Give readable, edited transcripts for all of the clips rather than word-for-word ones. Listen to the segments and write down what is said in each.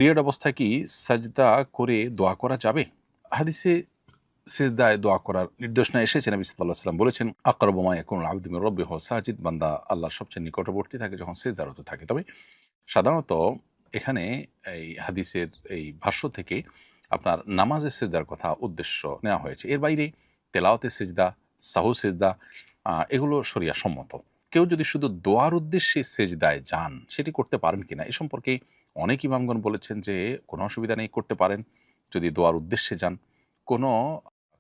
Period অবস্থায় কি সাজদা করে দোয়া করা যাবে? হাদিসে সিজদায় দোয়া করার নির্দেশনা এসেছে। নবী সাল্লাল্লাহু আলাইহি ওয়াসাল্লাম বলেছেন, আকরাবু মা ইয়াকুনুল আবদু মির রাব্বিহি ওয়া সাজিদ, বান্দা আল্লাহর সবচেয়ে নিকটবর্তী থাকে যখন সিজদারত থাকে। তবে সাধারণত এখানে এই হাদিসের এই ভাষ্য থেকে আপনার নামাজের সিজদার কথা উদ্দেশ্য নেওয়া হয়েছে। এর বাইরে তেলাওয়াতের সিজদা, সাহু সিজদা এগুলো শরিয়া সম্মত। কেউ যদি শুধু দোয়ার উদ্দেশ্যে সেজদায় যান, সেটি করতে পারেন কিনা? এ সম্পর্কে অনেক ইমামগণ বলেছেন যে কোনো অসুবিধা নেই, করতে পারেন যদি দোয়ার উদ্দেশ্যে যান। কোনো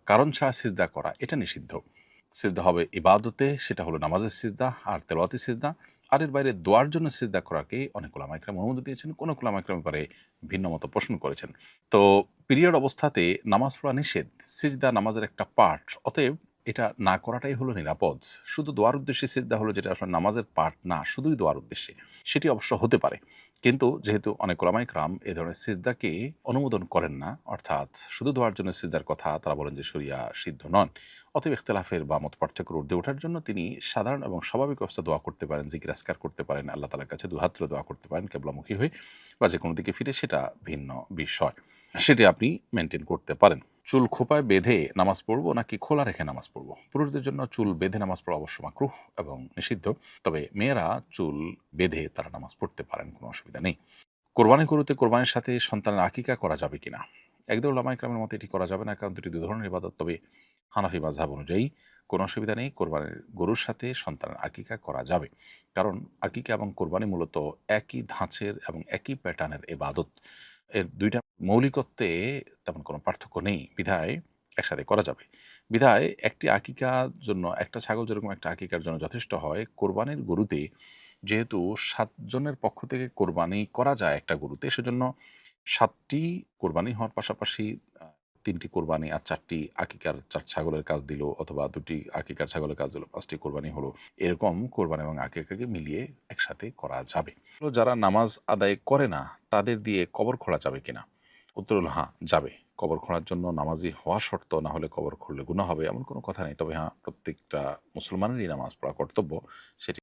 কারণ ছাড়া সিজদা করা এটা নিষিদ্ধ। সিজদা হবে ইবাদতে, সেটা হলো নামাজের সিজদা আর তেলাওয়াতের সিজদা। আর এর বাইরে দোয়ার জন্য সিজদা করাকে অনেক উলামা ইকরাম অনুমতি দিয়েছেন, কোনো উলামা ইকরাম ব্যাপারে ভিন্ন মত পোষণ করেছেন। তো পিরিয়ড অবস্থাতে নামাজ পড়া নিষেধ। সিজদা নামাজের একটা পার্ট। অতএব এটা না করাটাই হলো নিরাপদ। শুধু দোয়ার উদ্দেশ্যে সিজদা হলো যেটা আসলে নামাজের পার্ট না, শুধুই দোয়ার উদ্দেশ্যে। সেটি অবশ্য হতে পারে। কিন্তু যেহেতু অনেক উলামা ইকরাম এ ধরনের সিজদাকে অনুমোদন করেন না, অর্থাৎ শুধু দোয়ার জন্য সিজদার কথা তারা বলেন যে শরিয়া সিদ্ধ নন। অতএব ইখতিলাফের বা মত পার্থক্যের ঊর্ধ্বে ওঠার জন্য তিনি সাধারণ এবং স্বাভাবিক অবস্থায় দোয়া করতে পারেন, জিকির আজকার করতে পারেন, আল্লাহ তাআলার কাছে দুহাত তুলে দোয়া করতে পারেন কিবলামুখী হয়ে বা যেকোনো দিকে ফিরে, সেটা ভিন্ন বিষয়। সেটি আপনি মেইনটেইন করতে পারেন। চুল খোঁপায় বেঁধে নামাজ পড়ব নাকি খোলা রেখে নামাজ পড়ব? পুরুষদের জন্য চুল বেঁধে নামাজ পড়া অবশ্য মাকরুহ এবং নিষিদ্ধ। তবে মেয়েরা চুল বেঁধে তারা নামাজ পড়তে পারেন, কোনো অসুবিধা নেই। কোরবানি গরুতে কোরবানির সাথে সন্তানের আকিকা করা যাবে কিনা? একদল উলামা ইকরামের মতে এটি করা যাবে না, কারণ দুটি দুই ধরনের ইবাদত। তবে হানাফি মাযহাব অনুযায়ী কোনো অসুবিধা নেই, কোরবানির গরুর সাথে সন্তানের আকিকা করা যাবে। কারণ আকিকা এবং কোরবানি মূলত একই ধাঁচের এবং একই প্যাটার্নের ইবাদত। এর ২ টা মৌলিকত্বে তেমন কোনো পার্থক্য নেই। বিধায় একসাথে করা যাবে। বিধায় একটি আকিকার জন্য একটা ছাগল যেরকম একটা আকিকার জন্য যথেষ্ট হয়, কোরবানির গরুতে যেহেতু ৭ জনের পক্ষ থেকে কোরবানি করা যায় একটা গরুতে, সেজন্য ৭ টি কোরবানি হওয়ার পাশাপাশি ৩ টি কোরবানি আর ৪ টি আকিকার ৪ ছাগলের কাজ দিল, অথবা ২ টি আকিকার ছাগলের কাজ দিল, ৫ টি কোরবানি হলো। এরকম কোরবানি এবং আকিকাকে মিলিয়ে একসাথে করা যাবে। যারা নামাজ আদায় করে না, তাদের দিয়ে কবর খোঁড়া যাবে কিনা? উত্তর হলো হ্যাঁ, যাবে। কবর খোঁড়ার জন্য নামাজি হওয়া শর্ত, না হলে কবর খুঁড়লে গুনাহ হবে এমন কোনো কথা নেই। তবে হ্যাঁ, প্রত্যেকটা মুসলমানেরই নামাজ পড়া কর্তব্য। সেটি